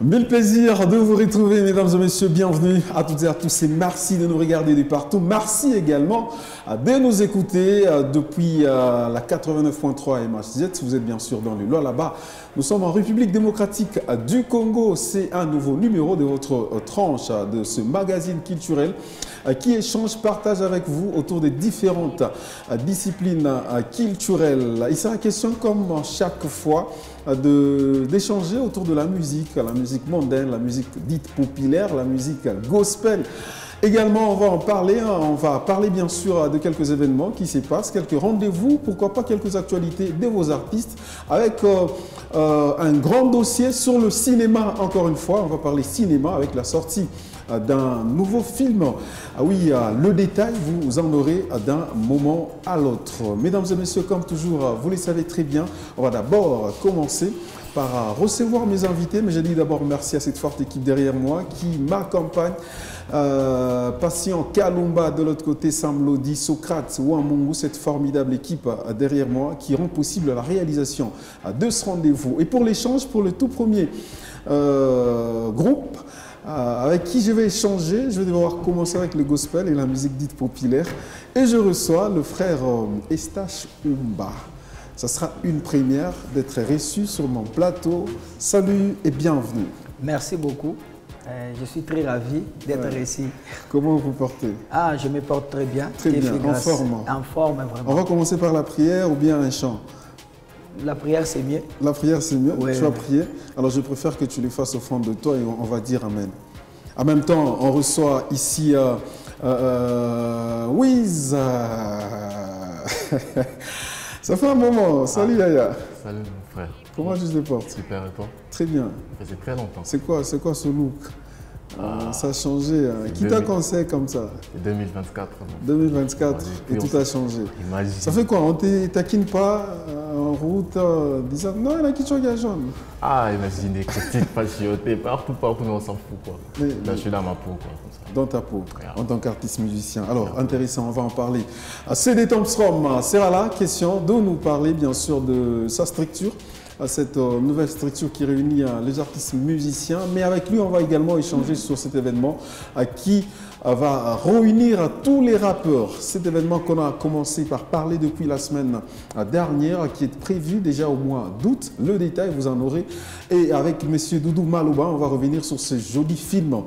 Mille plaisir de vous retrouver, mesdames et messieurs. Bienvenue à toutes et à tous et merci de nous regarder de partout. Merci également de nous écouter depuis la 89.3 MHZ. Si vous êtes bien sûr dans le Lualaba, nous sommes en République démocratique du Congo. C'est un nouveau numéro de votre tranche de ce magazine culturel qui échange, partage avec vous autour des différentes disciplines culturelles. Il sera question, comme chaque fois, d'échanger autour de la musique mondaine, la musique dite populaire, la musique gospel. Également, on va en parler, on va parler bien sûr de quelques événements qui se passent, quelques rendez-vous, pourquoi pas quelques actualités de vos artistes, avec un grand dossier sur le cinéma, encore une fois, on va parler cinéma avec la sortie d'un nouveau film. Ah oui, le détail, vous en aurez d'un moment à l'autre. Mesdames et messieurs, comme toujours, vous le savez très bien, on va d'abord commencer par recevoir mes invités, mais je dis d'abord merci à cette forte équipe derrière moi qui m'accompagne. Patient Kalumba de l'autre côté, Sam Lodi, Socrate, Ouamungu, cette formidable équipe derrière moi qui rend possible la réalisation de ce rendez-vous. Et pour l'échange, pour le tout premier groupe, avec qui je vais échanger, je vais devoir commencer avec le gospel et la musique dite populaire. Et je reçois le frère Estache Umba. Ça sera une première d'être reçu sur mon plateau. Salut et bienvenue. Merci beaucoup. Je suis très ravi d'être ici. Comment vous portez? Ah, je me porte très bien. Très bien, en forme. En forme, vraiment. On va commencer par la prière ou bien un chant? La prière, c'est mieux. La prière, c'est mieux. Ouais. Tu vas prier. Alors, je préfère que tu le fasses au fond de toi et on va dire Amen. En même temps, on reçoit ici Wiz. Ça fait un moment. Salut Yaya. Salut mon frère. Comment tu te portes? Super, et toi? Très bien. Ça faisait très longtemps. C'est quoi ce look? Ça a changé. Qui t'a conseillé comme ça? 2024. 2024 et tout a changé. Imagine. Ça fait quoi? On ne taquine pas en route disant non, il a qui est jaune. Ah, imagine des critiques passionnées partout, mais on s'en fout quoi. Mais, là, je suis dans ma peau quoi. Comme ça. Dans ta peau, Regarde. en tant qu'artiste musicien. Alors, intéressant, on va en parler. CD Thompson sera là, question de nous parler bien sûr de sa structure, cette nouvelle structure qui réunit les artistes musiciens. Mais avec lui, on va également échanger sur cet événement qui va réunir tous les rappeurs. Cet événement qu'on a commencé par parler depuis la semaine dernière, qui est prévu déjà au mois d'août. Le détail, vous en aurez. Et avec M. Doudou Malouba, on va revenir sur ce joli film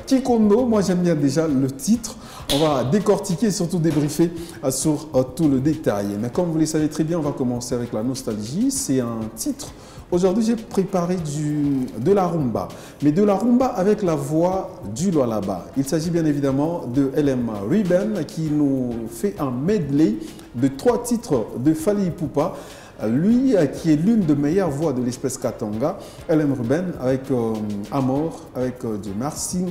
Kikondo. Moi, j'aime bien déjà le titre. On va décortiquer et surtout débriefer sur tout le détail. Mais comme vous le savez très bien, on va commencer avec la nostalgie. C'est un titre. Aujourd'hui, j'ai préparé de la rumba, mais de la rumba avec la voix du Lualaba. Il s'agit bien évidemment de LM Ruben qui nous fait un medley de 3 titres de Fally Ipupa. Lui qui est l'une des meilleures voix de l'espèce Katanga, LM Ruben avec Amor, avec Dieu merci,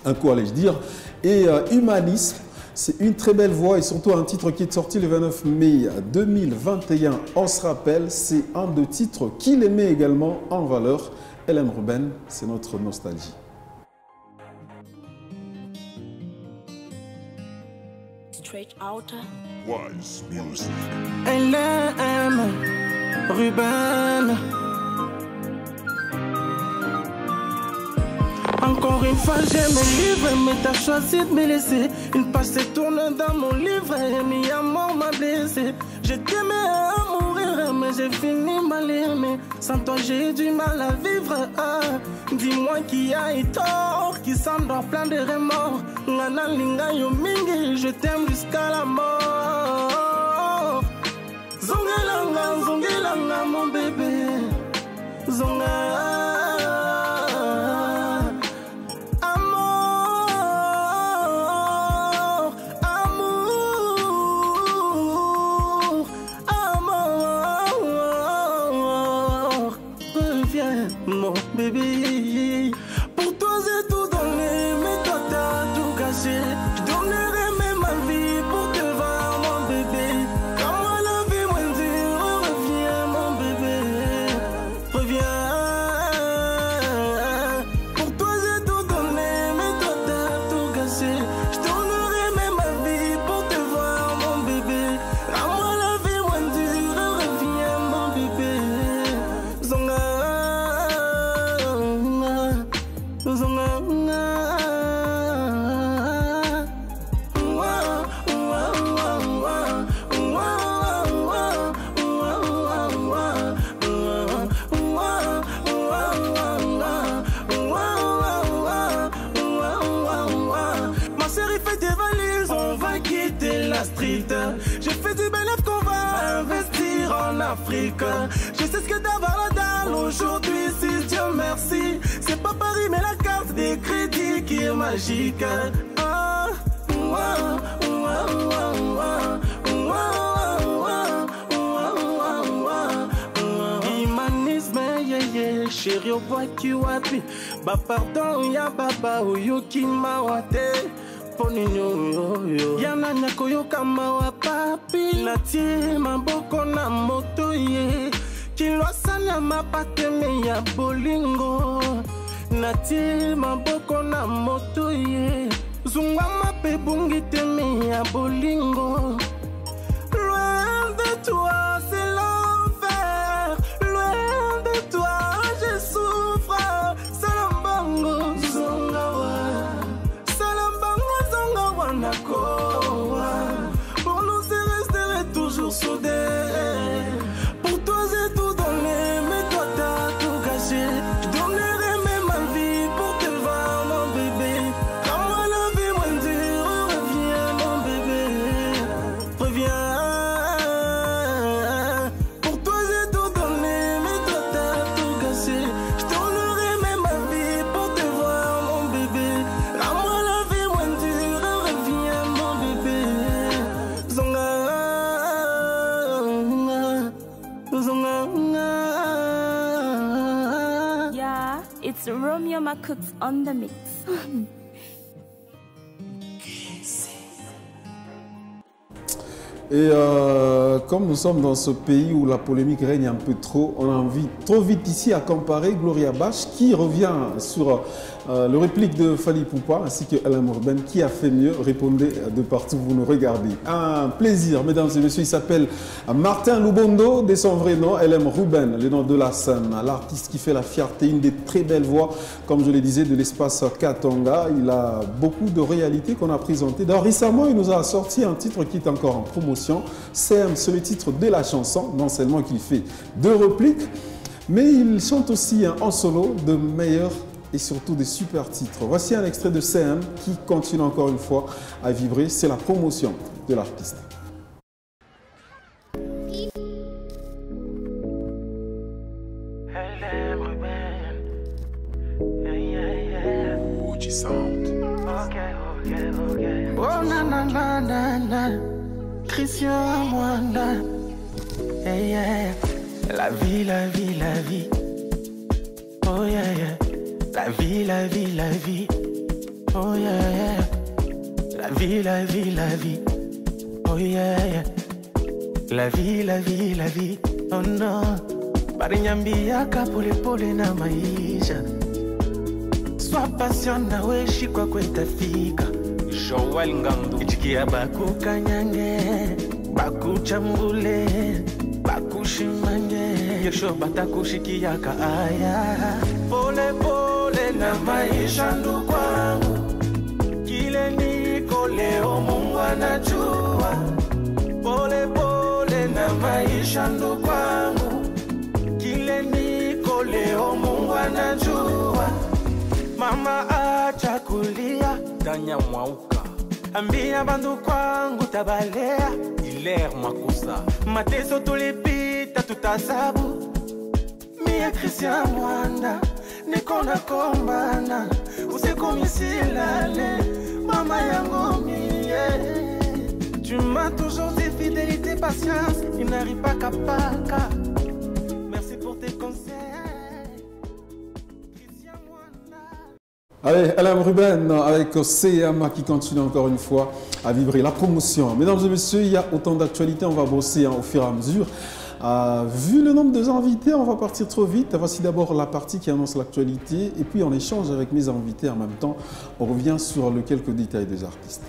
un coup allais-je dire, et Humanisme. C'est une très belle voix et surtout un titre qui est sorti le 29 mai 2021. On se rappelle, c'est un des titres qu'il met également en valeur. LM Ruben, c'est notre nostalgie. Straight out. Wise music. LM Ruben. Encore une fois j'ai mes livres, mais t'as choisi de me laisser. Une page se tourne dans mon livre et mi amour m'a blessé. Je t'aimais à mourir, mais j'ai fini mal aimé. Sans toi j'ai du mal à vivre. Dis-moi qui a eu tort, qui s'endort plein de remords. Ngana linga yo mingi, je t'aime jusqu'à la mort. Zongelanga mon bébé. Zonga. Mon bébé, pour toi j'ai tout donné, mais toi t'as tout gâché. Je donnerai même ma vie pour te voir, mon bébé. Quand moi la vie moins dure, reviens mon bébé, reviens. Pour toi j'ai tout donné, mais toi t'as la street. J'ai fait du bénéfice qu'on va investir en Afrique. Je sais ce que d'avoir la dalle aujourd'hui, si Dieu merci. C'est pas Paris mais la carte des crédits qui est magique. Ah, chérie, au bois qui wapi. Bah pardon, ya baba, oyoki mawate. Poninyo yo yo. Yana nyako yo kama wa papi. Natie maboko na moto ye. Kilosana mapate me ya bolingo. Natie maboko na moto ye. Zunga mape bungite me ya bolingo. Loin de toi, c'est l'enfer. Loin de toi, je souffre. Salambango, zongawa. Salambango, zongawa, nakowa. Pour nous, c'est rester toujours soudés. Pour toi, j'ai tout donné, mais toi, t'as tout gâché. Je donnerai même ma vie pour te voir, mon bébé. Rends-moi la vie moins dure, reviens, mon bébé. Reviens. Pour toi, j'ai tout donné, mais toi, t'as tout gâché. Je donnerai même ma vie pour te voir, mon bébé. Rends-moi la vie moins dure, reviens, mon bébé. Zonga. Yeah, it's Romeo Makux on the mix. Et comme nous sommes dans ce pays où la polémique règne un peu trop, on a envie trop vite ici à comparer Gloria Bach qui revient sur le réplique de Fally Ipupa ainsi que LM Urban qui a fait mieux. Répondez de partout, vous nous regardez. Un plaisir, mesdames et messieurs. Il s'appelle Martin Lubondo, de son vrai nom, LM Ruben, le nom de la scène. L'artiste qui fait la fierté, une des très belles voix, comme je le disais, de l'espace Katanga. Il a beaucoup de réalités qu'on a présentées. D'ailleurs, récemment, il nous a sorti un titre qui est encore en promotion. C'est le titre de la chanson, non seulement qu'il fait deux répliques, mais il chante aussi en solo de meilleurs et surtout des super titres. Voici un extrait de CM qui continue encore une fois à vibrer. C'est la promotion de l'artiste. Fuji Sound. Oh na na na na na, Christian Mwanda. Hey, yeah. La vie, la vie, la vie. Oh yeah, yeah. La vie, la vie, la vie. Oh yeah, yeah. La vie, la vie, la vie. Oh yeah, yeah. La vie, la vie, la vie. Oh no. Barinyambiaka pole pole na maisha. Sois patient na weshi kwa kwetafika. Joel Ngandu. Ichikia baku kanyange. Baku chambule. Baku shimanye. Yesho batakushikia kaaya. Pole pole na maisha ndugu wangu. Kile niko leo Mungu anajua. Pole pole na maisha ndugu wangu. Kile niko leo Mungu anajua. Mama acha kulia, Danya Mwauka. Ambia bandu kwangu tabalea, Hilaire Makusa. Mateso tulipita tutasabu. Mie Christian Mwanda, niko nakombana. Usiku misilale, mama yangu mie. Tu m'as toujours dit fidélité, patience, il n'arrive pas qu'à paka. Merci pour tes conseils. Allez, LM Ruben avec CM qui continue encore une fois à vibrer la promotion. Mesdames et messieurs, il y a autant d'actualités, on va bosser au fur et à mesure. Vu le nombre de invités, on va partir trop vite. Voici d'abord la partie qui annonce l'actualité et puis on échange avec mes invités en même temps. On revient sur les quelques détails des artistes.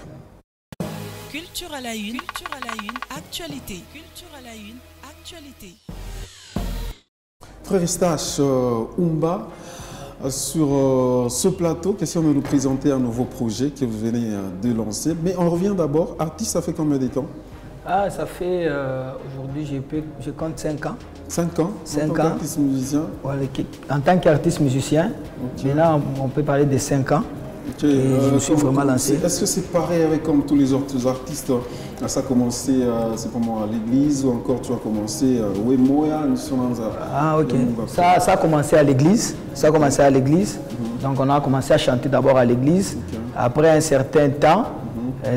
Culture à la une, actualité. Culture à la une, actualité. Frère Eustache Umba, sur ce plateau, question de nous présenter un nouveau projet que vous venez de lancer. Mais on revient d'abord, artiste, ça fait combien de temps? Ah, ça fait, aujourd'hui, je compte 5 ans. 5 ans? 5 ans. En tant qu'artiste musicien? Voilà, en tant qu'artiste musicien, Okay. maintenant on peut parler de 5 ans. Ok, Et je me suis vraiment lancé. Est-ce que c'est pareil avec comme tous les autres artistes? Ça a commencé, c'est pas moi, à l'église ou encore tu as commencé Ah ok, ça a commencé à l'église. Ça a commencé à l'église. Donc on a commencé à chanter d'abord à l'église. Après un certain temps,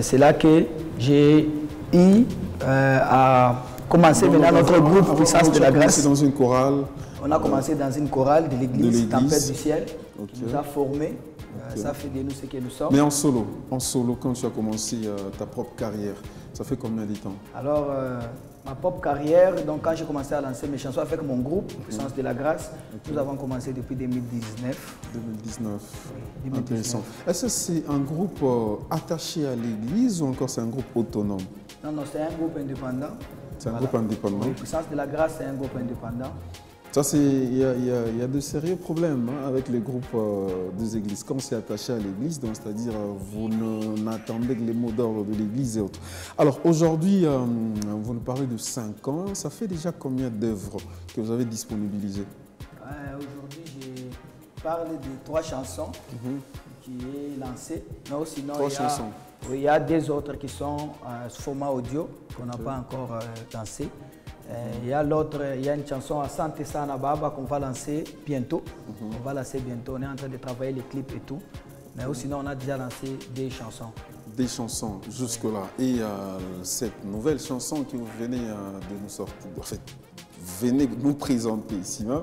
c'est là que j'ai eu à commencer maintenant notre groupe Puissance de la Grâce. Dans une chorale. On a commencé dans une chorale de l'église Tempête du Ciel. Ok. Qui nous a formés. Ça fait de nous ce que nous sommes. Mais en solo, quand tu as commencé ta propre carrière, ça fait combien de temps? Alors, ma propre carrière, donc quand j'ai commencé à lancer mes chansons avec mon groupe, Puissance de la Grâce, nous avons commencé depuis 2019. 2019. Oui, 2019. Intéressant. Est-ce que c'est un groupe attaché à l'église ou encore c'est un groupe autonome? Non, non, c'est un groupe indépendant. C'est un groupe indépendant. Oui, Puissance de la Grâce, c'est un groupe indépendant. Ça, il y a de sérieux problèmes avec les groupes des églises. Quand c'est attaché à l'église, c'est-à-dire vous n'attendez que les mots d'ordre de l'église et autres. Alors aujourd'hui, vous nous parlez de 5 ans. Ça fait déjà combien d'œuvres que vous avez disponibilisées? Aujourd'hui, je parle de 3 chansons qui est lancée. Non, sinon, 3 chansons. Il y a des autres qui sont sous format audio qu'on n'a pas encore lancé. Il y a l'autre, il y a une chanson à Santé Sana Baba qu'on va lancer bientôt. On va lancer bientôt. On est en train de travailler les clips et tout. Mais sinon, on a déjà lancé des chansons. Des chansons jusque-là. Et cette nouvelle chanson que vous venez de nous sortir, en fait, venez nous présenter ici même.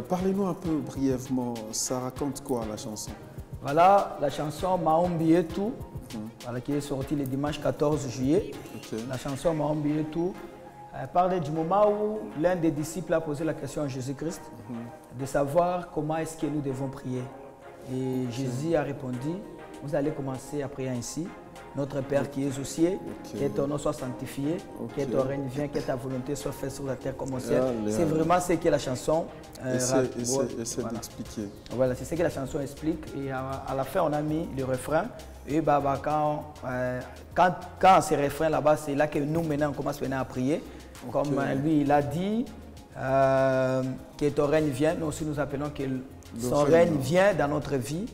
Parlez-nous un peu brièvement, ça raconte quoi la chanson? Voilà, la chanson Maombi et tout, voilà, qui est sortie le dimanche 14 juillet. La chanson Maombi et tout. Parle du moment où l'un des disciples a posé la question à Jésus-Christ de savoir comment est-ce que nous devons prier. Et Jésus a répondu, vous allez commencer à prier ainsi. Notre Père qui es aux cieux, que ton nom soit sanctifié, que ton règne vienne, que ta volonté soit faite sur la terre comme au ciel. C'est vraiment ce que la chanson essaie d'expliquer. Voilà, c'est ce que la chanson explique. Et à la fin, on a mis le refrain. Et quand ce refrain là-bas, c'est là que nous maintenant on commence maintenant à prier. Comme lui, il a dit que ton règne vienne. Nous aussi, nous appelons que son règne vient dans notre vie.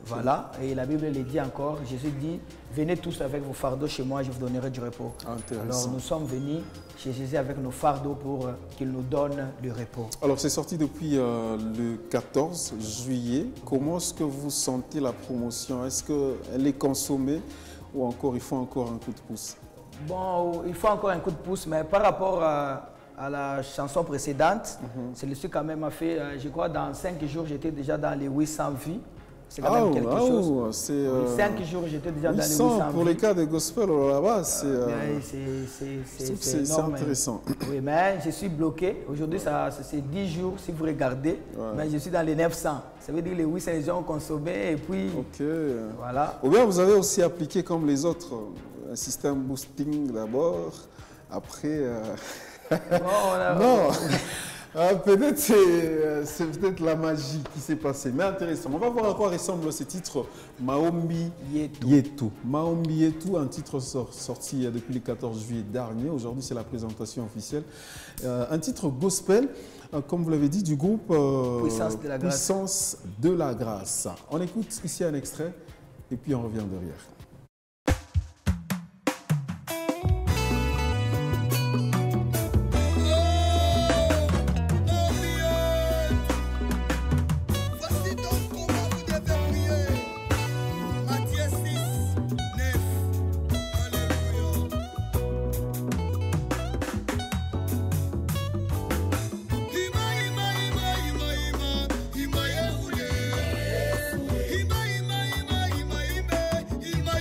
Voilà, et la Bible le dit encore, Jésus dit, venez tous avec vos fardeaux chez moi, je vous donnerai du repos. Alors nous sommes venus chez Jésus avec nos fardeaux pour qu'il nous donne le repos. Alors c'est sorti depuis le 14 juillet. Comment est-ce que vous sentez la promotion? Est-ce qu'elle est consommée ou encore il faut encore un coup de pouce? Bon, il faut encore un coup de pouce, mais par rapport à la chanson précédente, celui-ci quand même a fait, je crois dans 5 jours, j'étais déjà dans les 800 vues. C'est quand même quelque chose. 5 jours, j'étais déjà dans les 800 pour les cas de gospel là-bas, c'est énorme. Intéressant. Oui, mais je suis bloqué. Aujourd'hui, c'est 10 jours si vous regardez. Mais je suis dans les 900. Ça veut dire que les 800 les gens ont consommé et puis voilà. Ou bien vous avez aussi appliqué comme les autres, un système boosting d'abord, après... Non. Peut-être c'est peut-être la magie qui s'est passée, mais intéressant. On va voir à quoi ressemble ce titre Maombi Yetu. Maombi Yetu, un titre sorti depuis le 14 juillet dernier. Aujourd'hui, c'est la présentation officielle. Un titre gospel, comme vous l'avez dit, du groupe Puissance de la Grâce. On écoute ici un extrait et puis on revient derrière. Ima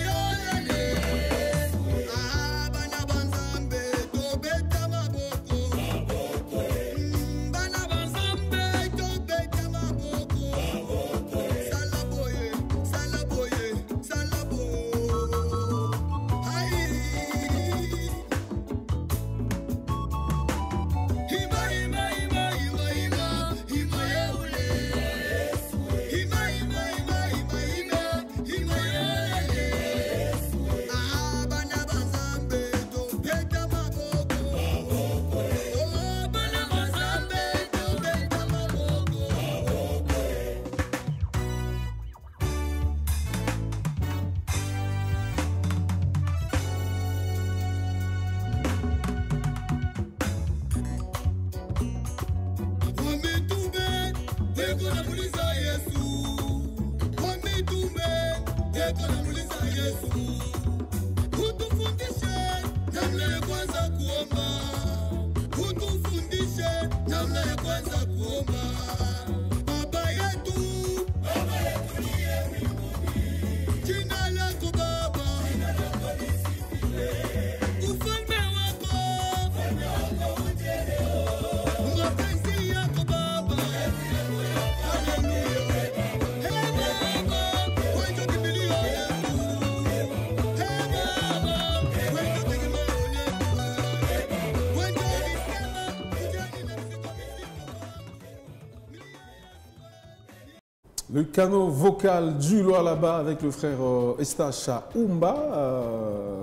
Le canot vocal du Lualaba avec le frère Eustache Oumba,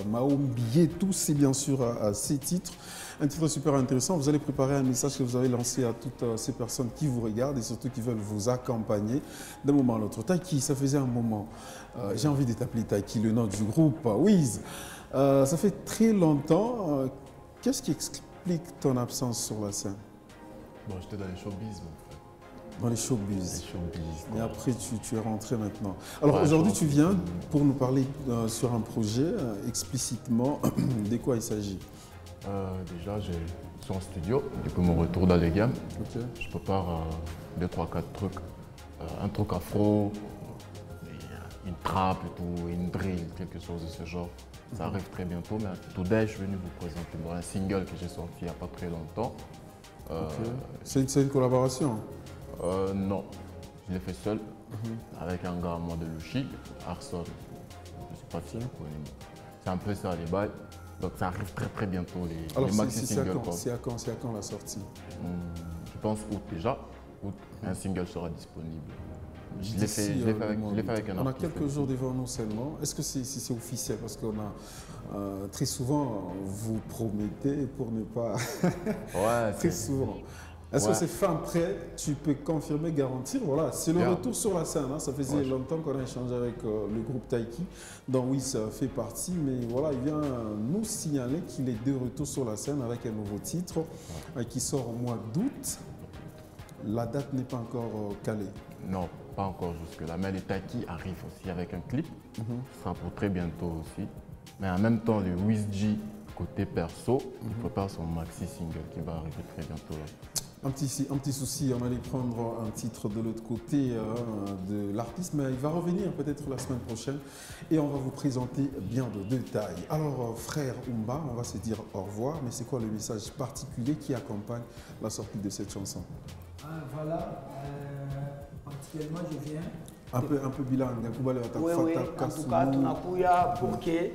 Maombietou, c'est bien sûr ces titres. Un titre super intéressant. Vous allez préparer un message que vous avez lancé à toutes ces personnes qui vous regardent et surtout qui veulent vous accompagner d'un moment à l'autre. Taiki, ça faisait un moment. J'ai envie de t'appeler Taiki, le nom du groupe Wiz. Ça fait très longtemps. Qu'est-ce qui explique ton absence sur la scène? Bon, j'étais dans les showbiz, mon frère. Dans les showbiz. Les showbiz. Et après, tu es rentré maintenant. Alors Ouais, aujourd'hui, tu viens pour nous parler sur un projet explicitement. De quoi il s'agit? Déjà, je suis en studio. Depuis mon retour dans les gammes, Ok. je prépare 2, 3, 4 trucs. Un truc afro, une trappe et tout, une drill, quelque chose de ce genre. Ça arrive très bientôt, mais today, je suis venu vous présenter un single que j'ai sorti il n'y a pas très longtemps. C'est une collaboration? Non, je l'ai fait seul, avec un gars à moi de Luchi, Arson. Je ne sais pas si vous connaissez. C'est un peu ça les bails. Donc ça arrive très bientôt, Alors les maxi singles. c'est à quand la sortie? Je pense août déjà. Août, un single sera disponible. Je l'ai D'ici, fait avec un artiste. On a quelques jours devant nous seulement. Est-ce que c'est officiel? Parce qu'on a très souvent, vous promettez pour ne pas... Ouais, très souvent. Est-ce que c'est fin prêt? Tu peux confirmer, garantir? Voilà, c'est le retour sur la scène. Hein. Ça faisait longtemps qu'on a échangé avec le groupe Taiki, dont Wiz fait partie. Mais voilà, il vient nous signaler qu'il est de retour sur la scène avec un nouveau titre qui sort au mois d'août. La date n'est pas encore calée. Non, pas encore jusque-là. Mais les Taiki arrivent aussi avec un clip. Ce sera pour très bientôt aussi. Mais en même temps, le Wiz G, côté perso, il prépare son maxi single qui va arriver très bientôt. Là. Un petit souci, on allait prendre un titre de l'autre côté de l'artiste, mais il va revenir peut-être la semaine prochaine et on va vous présenter bien de détails. Alors frère Oumba, on va se dire au revoir, mais c'est quoi le message particulier qui accompagne la sortie de cette chanson? Voilà, particulièrement je viens. Un peu bilingue, oui, en tout cas, tunakuya pour que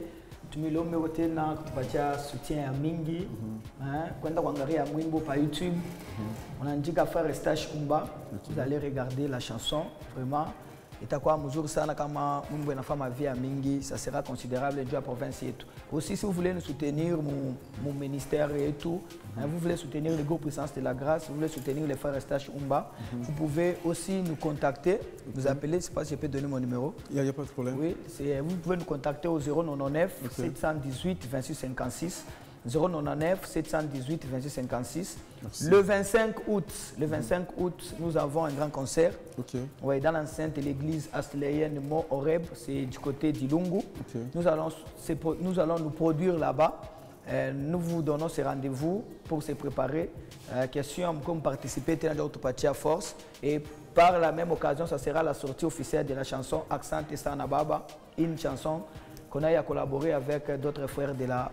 tumilombe wote na kutupatia soutien ya mingi kwenda kuangalia mwimbo pa YouTube. On a dit qu'à faire Eustache Oumba, vous allez regarder la chanson, vraiment. Itakuwa mzuri sana kama mwimbo inafaa mavia ya mingi, ça sera considérable juu ya province yetu. Aussi, si vous voulez nous soutenir, mon ministère et tout, vous voulez soutenir le groupe Puissance de la Grâce, vous voulez soutenir les frères Eustache Oumba, vous pouvez aussi nous contacter, vous appeler, je ne sais pas si je peux donner mon numéro. Il n'y a pas de problème. Oui, vous pouvez nous contacter au 099 718 26 56. 099 718 26 56. Le 25 août, nous avons un grand concert. Ouais, dans l'enceinte de l'église asléenne Mont Horeb, c'est du côté d'Ilungu. Nous allons nous produire là-bas. Nous vous donnons ce rendez-vous pour se préparer. Question comme participer à l'Autopathia Force. Et par la même occasion, ça sera la sortie officielle de la chanson Accent et Sanababa, une chanson qu'on a collaboré avec d'autres frères de la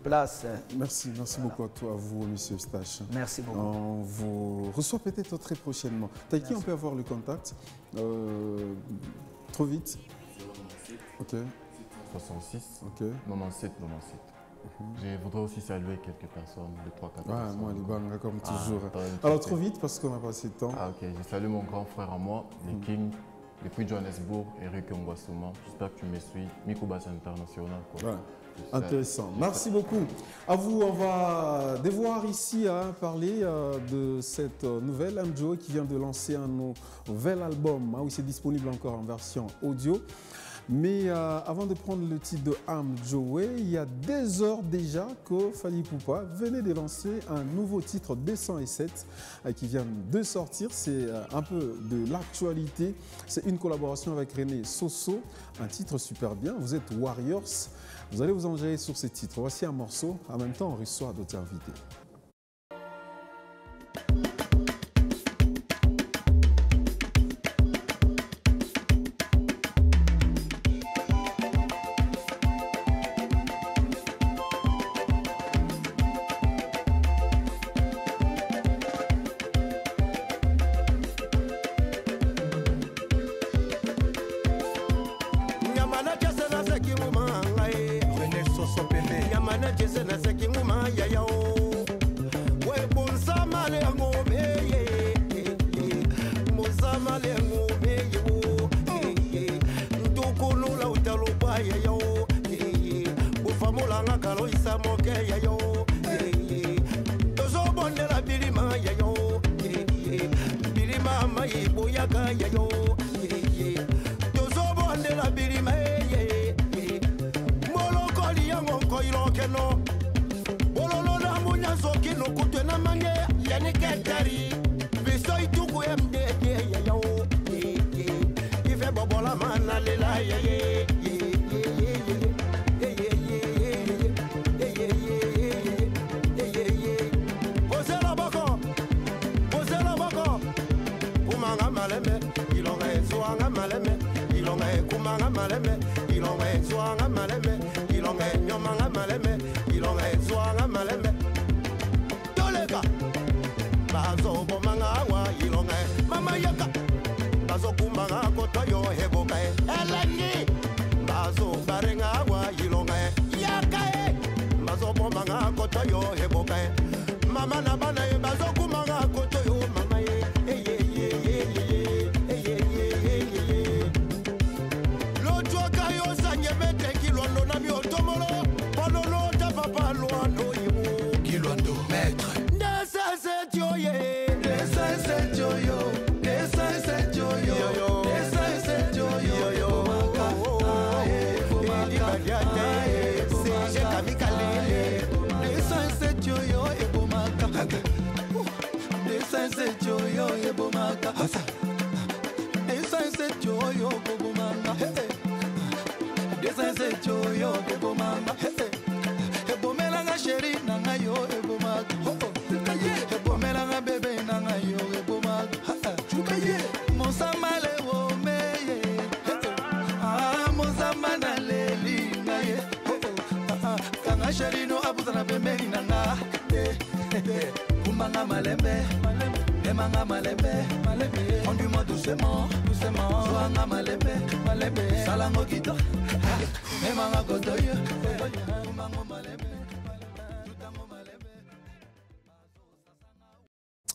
place. Merci beaucoup à toi, à vous, monsieur Eustache. Merci beaucoup. On vous reçoit peut-être très prochainement. Taiki, on peut avoir le contact trop vite. 66, 97. Je voudrais aussi saluer quelques personnes, 3-4 personnes. Moi, les bangs, comme toujours. Alors, trop vite parce qu'on n'a pas assez de temps. Je salue mon grand frère à moi, les King, depuis Johannesburg, Eric Ngwasuma. J'espère que tu me suis. Mikubas International. Intéressant. Merci beaucoup. À vous, on va devoir ici parler de cette nouvelle Joe qui vient de lancer un nouvel album. Oui, c'est disponible encore en version audio. Mais avant de prendre le titre de I'm Joey, il y a des heures déjà que Fally Ipupa venait de lancer un nouveau titre 207 qui vient de sortir. C'est un peu de l'actualité. C'est une collaboration avec René Soso, un titre super bien. Vous êtes Warriors. Vous allez vous enjailler sur ces titres. Voici un morceau. En même temps, on reçoit d'autres invités.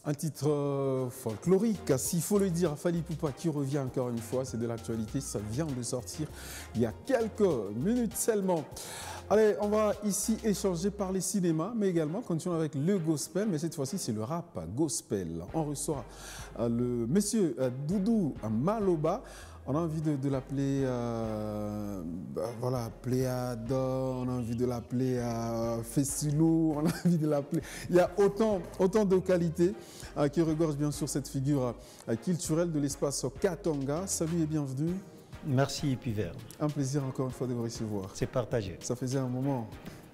Un titre folklorique, s'il faut le dire, Fally Ipupa qui revient encore une fois, c'est de l'actualité, ça vient de sortir il y a quelques minutes seulement. Allez, on va ici échanger par les cinémas, mais également continuer avec le gospel, mais cette fois-ci c'est le rap gospel. On reçoit le monsieur Doudou Maloba. On a envie de l'appeler voilà, Pléade, on a envie de l'appeler Festilo, on a envie de l'appeler... Il y a autant de qualités qui regorgent bien sûr cette figure culturelle de l'espace Katanga. Salut et bienvenue. Merci Pivert. Un plaisir encore une fois de vous recevoir. C'est partagé. Ça faisait un moment.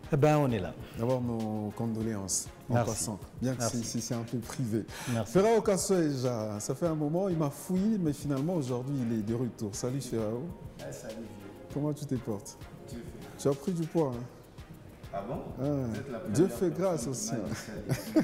Eh ben, on est là. D'abord, nos condoléances en passant, bien que c'est un peu privé. Merci. Ferrao Kassoeja, ça fait un moment, il m'a fouillé, mais finalement, aujourd'hui, il est de retour. Salut Ferrao. Salut. Comment tu te portes? Dieu fait. Tu as pris du poids, hein? Ah bon? Dieu fait grâce aussi. À peu près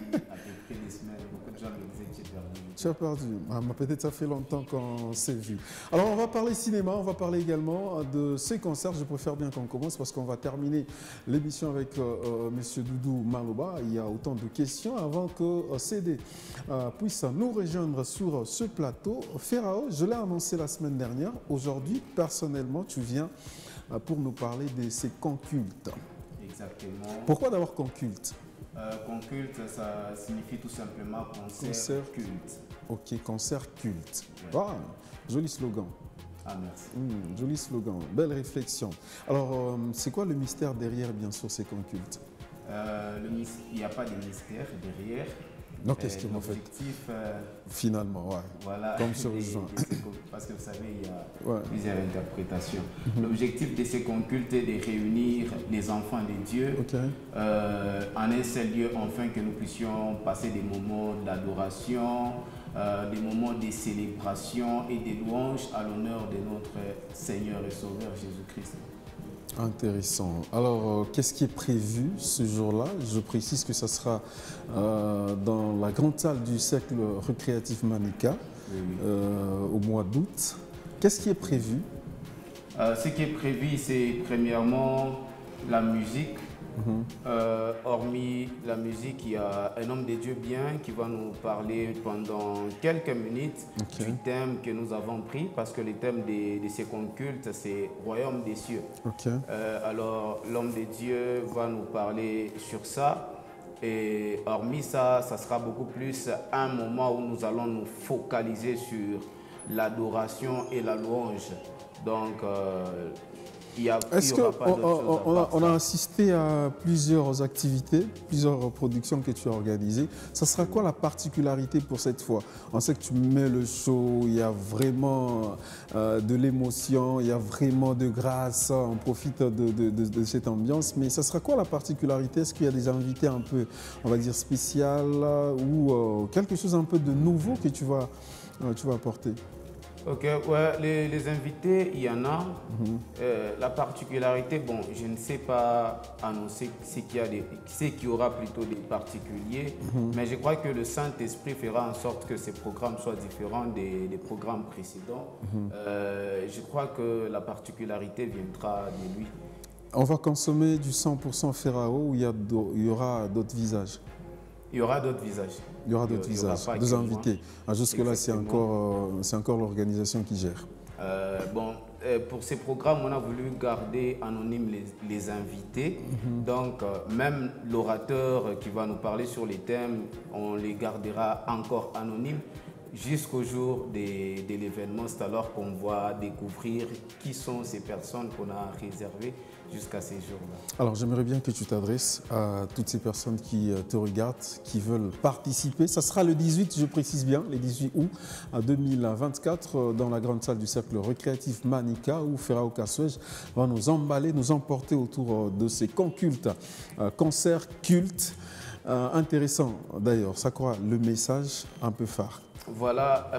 des semaines, beaucoup de gens me disaient que j'ai perdu. Tu as perdu. Ah, peut-être ça fait longtemps qu'on s'est vu. Alors, on va parler cinéma, on va parler également de ces concerts. Je préfère bien qu'on commence parce qu'on va terminer l'émission avec M. Doudou Maloba. Il y a autant de questions avant que CD puisse nous rejoindre sur ce plateau. Ferrao, je l'ai annoncé la semaine dernière. Aujourd'hui, personnellement, tu viens pour nous parler de ces concultes. Exactement. Pourquoi d'abord conculte? Conculte, ça signifie tout simplement concert culte. Ok, concert culte. Ouais. Ah, joli slogan. Ah, merci. Joli slogan, belle réflexion. Alors, c'est quoi le mystère derrière, bien sûr, ces camps cultes? Il n'y a pas de mystère derrière. Donc, qu'est-ce qu'ils vont faire finalement, ouais. Voilà, comme sur le genre. Parce que vous savez, il y a plusieurs interprétations. L'objectif de ces camps cultes est de réunir les enfants de Dieu en un seul lieu, afin que nous puissions passer des moments d'adoration, des moments de célébration et de louanges à l'honneur de notre Seigneur et Sauveur Jésus-Christ. Intéressant. Alors, qu'est-ce qui est prévu ce jour-là? Je précise que ça sera dans la grande salle du cercle récréatif Manika au mois d'août. Qu'est-ce qui est prévu? Ce qui est prévu, c'est premièrement la musique. Hormis la musique, il y a un homme de Dieu bien qui va nous parler pendant quelques minutes du thème que nous avons pris, parce que le thème de ces camps cultes, c'est Royaume des cieux. Alors l'homme de Dieu va nous parler sur ça. Et hormis ça, ça sera beaucoup plus un moment où nous allons nous focaliser sur l'adoration et la louange. Donc, est-ce qu'on a assisté à plusieurs activités, plusieurs productions que tu as organisées? Ça sera quoi la particularité pour cette fois? On sait que tu mets le show, il y a vraiment de l'émotion, il y a vraiment de grâce, on profite de cette ambiance. Mais ça sera quoi la particularité? Est-ce qu'il y a des invités un peu, on va dire, spéciales ou quelque chose un peu de nouveau que tu vas apporter? Ok, ouais, les invités, il y en a. La particularité, bon, je ne sais pas annoncer ce qu'il y aura plutôt des particuliers, mais je crois que le Saint-Esprit fera en sorte que ces programmes soient différents des programmes précédents. Je crois que la particularité viendra de lui. On va consommer du 100% Ferrao ou il y aura d'autres visages? Il y aura d'autres visages. Il y aura d'autres visages, deux invités. Jusque-là, c'est encore l'organisation qui gère. Pour ces programmes, on a voulu garder anonymes les invités. Donc, même l'orateur qui va nous parler sur les thèmes, on les gardera encore anonymes jusqu'au jour de l'événement. C'est alors qu'on va découvrir qui sont ces personnes qu'on a réservées jusqu'à ces jours-là. Alors, j'aimerais bien que tu t'adresses à toutes ces personnes qui te regardent, qui veulent participer. Ça sera le 18, je précise bien, le 18 août 2024 dans la grande salle du cercle récréatif Manika où Ferrao Kaswej va nous emballer, nous emporter autour de ces camps cultes, concerts cultes. Intéressant d'ailleurs, ça croit le message un peu phare. Voilà,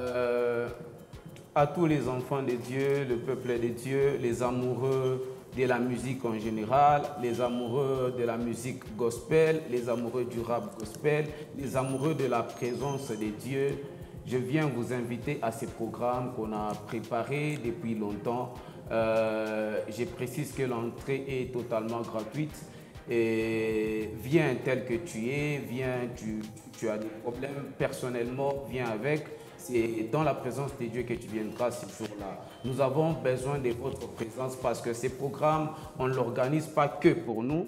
à tous les enfants de Dieu, le peuple de Dieu, les amoureux de la musique en général, les amoureux de la musique gospel, les amoureux du rap gospel, les amoureux de la présence de Dieu. Je viens vous inviter à ces programmes qu'on a préparés depuis longtemps. Je précise que l'entrée est totalement gratuite. Et viens tel que tu es, viens, tu as des problèmes personnellement, viens avec. C'est dans la présence de Dieu que tu viendras ce jour-là. Nous avons besoin de votre présence parce que ces programmes, on ne l'organise pas que pour nous,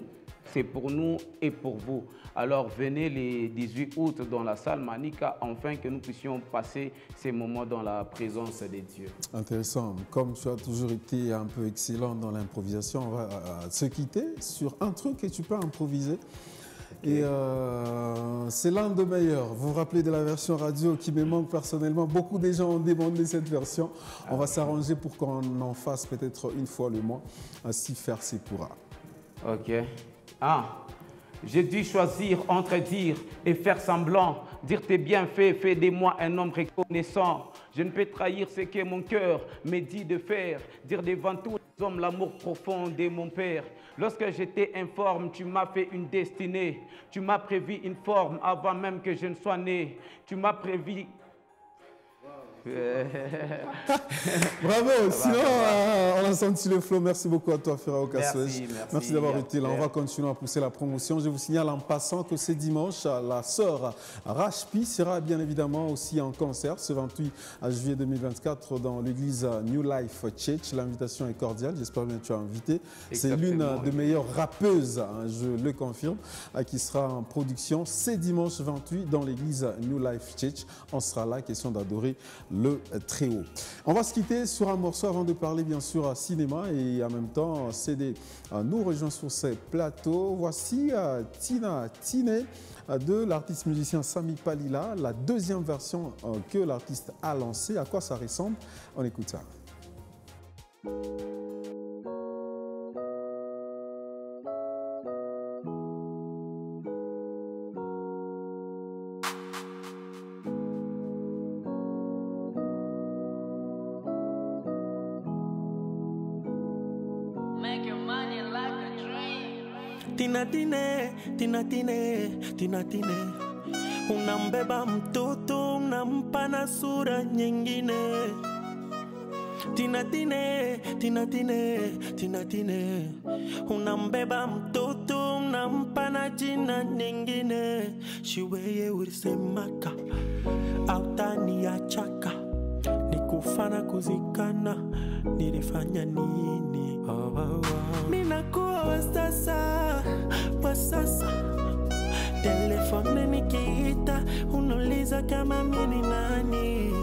c'est pour nous et pour vous. Alors venez les 18 août dans la salle Manika afin que nous puissions passer ces moments dans la présence de Dieu. Intéressant. Comme tu as toujours été un peu excellent dans l'improvisation, on va se quitter sur un truc que tu peux improviser. Et c'est l'un des meilleurs. Vous vous rappelez de la version radio qui me manque personnellement. Beaucoup de gens ont demandé cette version. On va s'arranger pour qu'on en fasse peut-être une fois le mois. Ainsi faire, c'est pourra. Ok. J'ai dû choisir entre dire et faire semblant. Dire tes bienfaits, fais de moi un homme reconnaissant. Je ne peux trahir ce que mon cœur me dit de faire. Dire devant tous les hommes l'amour profond de mon Père. Lorsque j'étais informe, tu m'as fait une destinée. Tu m'as prévu une forme avant même que je ne sois né. Tu m'as prévu... Bravo, sinon on a senti le flow. Merci beaucoup à toi Ferrao Kaswej. Merci d'avoir été là. On va continuer à pousser la promotion. Je vous signale en passant que c'est dimanche, la sœur Rashpi sera bien évidemment aussi en concert ce 28 juillet 2024 dans l'église New Life Church. L'invitation est cordiale, j'espère bien que tu as invité. C'est l'une des meilleures rappeuses, je le confirme, qui sera en production. C'est dimanche 28 dans l'église New Life Church. On sera là, question d'adorer le très haut. On va se quitter sur un morceau avant de parler bien sûr cinéma et en même temps CD nous rejoint sur ces plateaux. Voici Tina Tine de l'artiste musicien Sami Palila, la deuxième version que l'artiste a lancée. À quoi ça ressemble? On écoute ça. Tina Tine, unambeba mtoto unampa na sura nyingine. Tina Tine, unambeba mtoto unampa na jina nyingine. Shiweye ulisemaka autani ya chaka, nikufana kuzikana, nilifanya nini? Minakuwa wa sasa telefone nikiita unauliza kama mimi nani.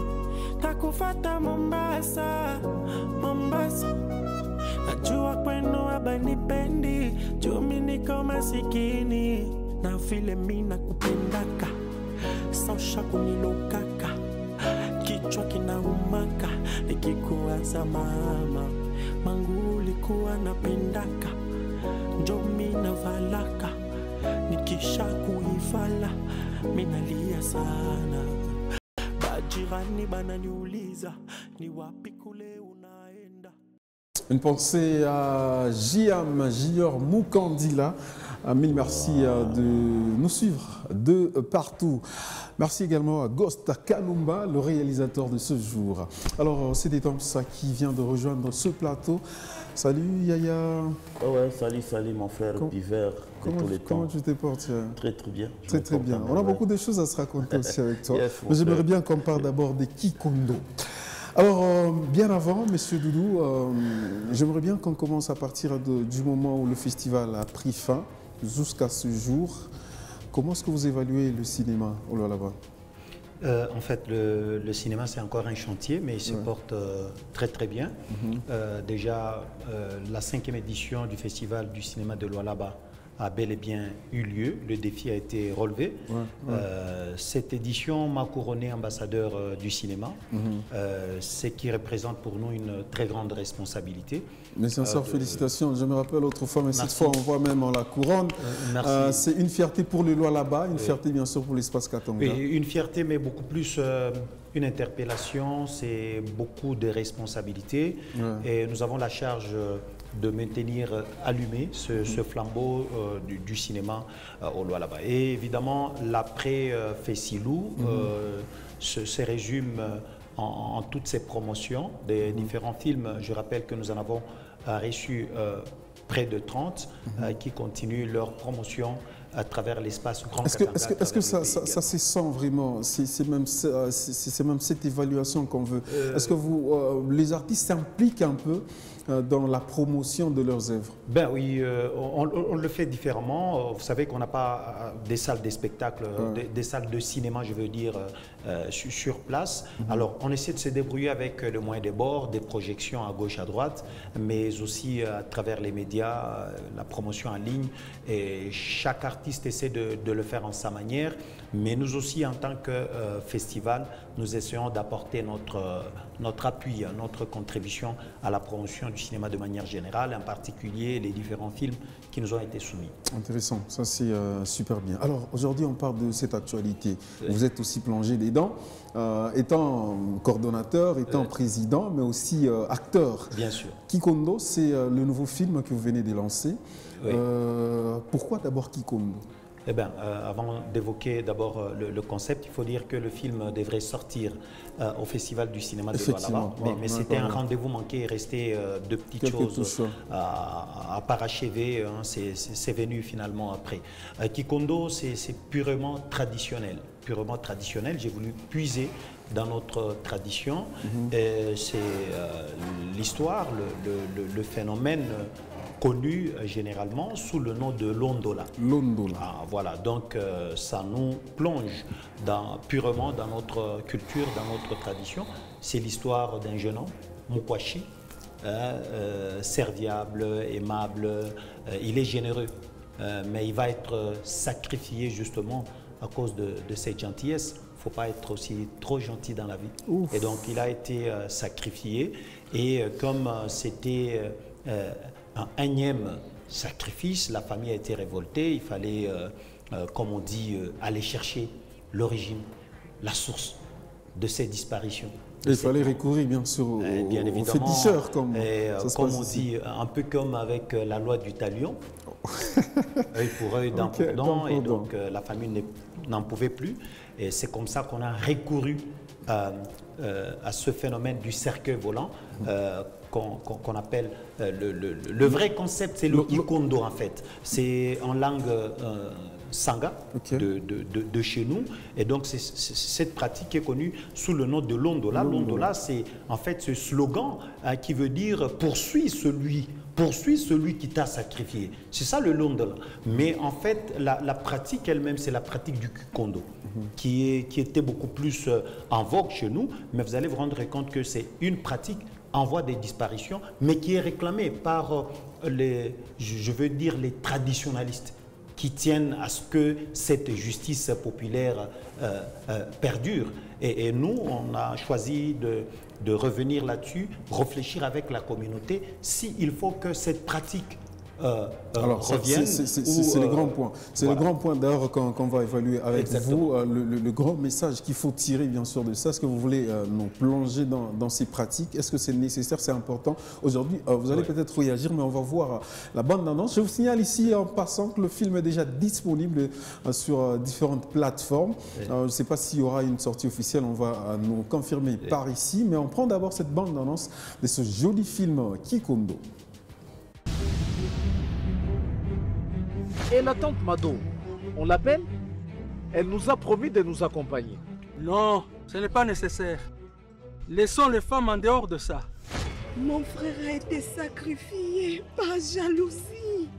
Takufata Mombasa, najua kwenu habanipendi, juu mimi niko masikini. Na vile mimi nakupendaka, sosha kunilokaka, kichwa kinaumaka, nikikuwaza mama, mangu ulikuwa napendaka, njo mimi navalaka, nikisha kuivala minalia sana. Bajirani bananiuliza ni wapi kule unaenda. Une pensée à Jiam Jior Mukandila. Mille merci de nous suivre de partout. Merci également à Ghost Kalumba, le réalisateur de ce jour. Alors, c'est des temps ça qui vient de rejoindre ce plateau. Salut Yaya. Oh ouais, salut mon frère Piver de tous les temps. Comment tu te portes? Très bien. Très bien. On a beaucoup de choses à se raconter aussi avec toi. Yes, mais j'aimerais bien qu'on parle d'abord de Kikondo. Alors, bien avant, Monsieur Doudou, j'aimerais bien qu'on commence à partir du moment où le festival a pris fin jusqu'à ce jour. Comment est-ce que vous évaluez le cinéma au là-bas? En fait, le cinéma, c'est encore un chantier, mais il se porte très bien. Déjà, la 5e édition du Festival du cinéma de Lualaba a bel et bien eu lieu. Le défi a été relevé. Cette édition m'a couronné ambassadeur du cinéma, ce qui représente pour nous une très grande responsabilité. Mes sincères félicitations. Je me rappelle autrefois, mais cette fois on voit même en la couronne. C'est une fierté pour le Lualaba, une fierté bien sûr pour l'espace Katanga. Oui, une fierté, mais beaucoup plus une interpellation, c'est beaucoup de responsabilités. Et nous avons la charge de maintenir allumé ce flambeau du cinéma au Lualaba. Et évidemment, l'après-Fessilou se résume en toutes ces promotions des différents films. Je rappelle que nous en avons reçu près de 30 qui continuent leur promotion à travers l'espace Grand Katanga. Est-ce que ça se sent vraiment? C'est même cette évaluation qu'on veut. Est-ce que les artistes s'impliquent un peu dans la promotion de leurs œuvres? Ben oui, on le fait différemment. Vous savez qu'on n'a pas des salles de spectacle, des salles de cinéma, je veux dire, sur place. Alors, on essaie de se débrouiller avec le moyen des bords, des projections à gauche, à droite, mais aussi à travers les médias, la promotion en ligne. Et chaque artiste essaie de le faire en sa manière. Mais nous aussi, en tant que festival, nous essayons d'apporter notre appui, notre contribution à la promotion du cinéma de manière générale, en particulier les différents films qui nous ont été soumis. Intéressant, ça c'est super bien. Alors aujourd'hui on parle de cette actualité. Vous êtes aussi plongé dedans, étant coordonnateur, étant président, mais aussi acteur. Bien sûr. Kikondo, c'est le nouveau film que vous venez de lancer. Pourquoi d'abord Kikondo? Eh bien, avant d'évoquer d'abord le concept, il faut dire que le film devrait sortir au Festival du cinéma de Lualaba. Mais c'était un rendez-vous manqué et restait de petites choses à parachever. Hein, c'est venu finalement après. Kikondo, c'est purement traditionnel. Purement traditionnel. J'ai voulu puiser dans notre tradition. C'est l'histoire, le phénomène connu généralement sous le nom de Londola. Londola. Voilà, donc ça nous plonge purement dans notre culture, dans notre tradition. C'est l'histoire d'un jeune homme, Mukwashi, serviable, aimable, il est généreux, mais il va être sacrifié justement à cause de cette gentillesse. Il ne faut pas être aussi trop gentil dans la vie. Ouf. Et donc il a été sacrifié, et comme c'était un énième sacrifice, la famille a été révoltée. Il fallait, comme on dit, aller chercher l'origine, la source de ces disparitions. Et il fallait recourir bien sûr aux féticheurs, comme on dit, un peu comme avec la loi du talion, œil pour œil, dent pour dent, et donc la famille n'en pouvait plus. Et c'est comme ça qu'on a recouru à ce phénomène du cercueil volant, qu'on appelle le vrai concept, c'est le kikondo en fait. C'est en langue sangha de chez nous, et donc c'est cette pratique qui est connue sous le nom de Londola. Londola, c'est en fait ce slogan qui veut dire poursuis celui qui t'a sacrifié. C'est ça le Londola. Mais en fait, la pratique elle-même, c'est la pratique du kikondo, qui était beaucoup plus en vogue chez nous, mais vous allez vous rendre compte que c'est une pratique en voie de disparition, mais qui est réclamée par les traditionalistes, qui tiennent à ce que cette justice populaire perdure. Et nous, on a choisi de revenir là-dessus, réfléchir avec la communauté, s'il faut que cette pratique revienne. C'est le grand point. C'est le grand point d'ailleurs qu'on va évaluer avec vous. Le grand message qu'il faut tirer bien sûr de ça. Est-ce que vous voulez nous plonger dans ces pratiques? Est-ce que c'est nécessaire, c'est important? Aujourd'hui, vous allez peut-être réagir, mais on va voir la bande-annonce. Je vous signale ici en passant que le film est déjà disponible sur différentes plateformes. Je ne sais pas s'il y aura une sortie officielle, on va nous confirmer par ici, mais on prend d'abord cette bande-annonce de ce joli film Kikondo. Et la tante Mado, on l'appelle? Elle nous a promis de nous accompagner. Non, ce n'est pas nécessaire. Laissons les femmes en dehors de ça. Mon frère a été sacrifié par jalousie.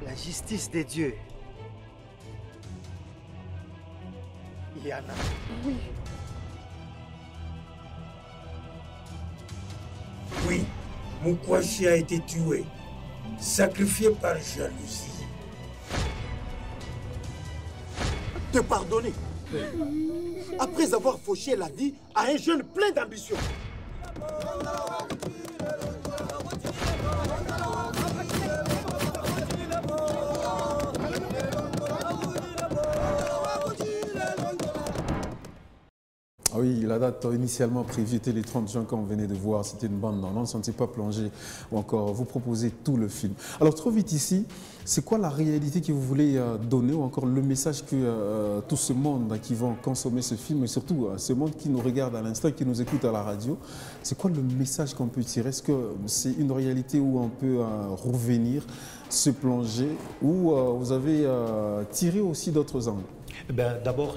La justice des dieux. Yana. Oui. Oui. Mukwashi a été tué, sacrifié par jalousie. Te pardonner, après avoir fauché la vie à un jeune plein d'ambition. Ah oui, la date initialement prévue était le 30 juin, comme on venait de voir. C'était une bande-annonce, on ne s'est pas plongé ou encore vous proposer tout le film. Alors, trop vite ici, c'est quoi la réalité que vous voulez donner ou encore le message que tout ce monde qui va consommer ce film et surtout ce monde qui nous regarde à l'instant, qui nous écoute à la radio, c'est quoi le message qu'on peut tirer? Est-ce que c'est une réalité où on peut revenir, se plonger, ou vous avez tiré aussi d'autres angles? D'abord,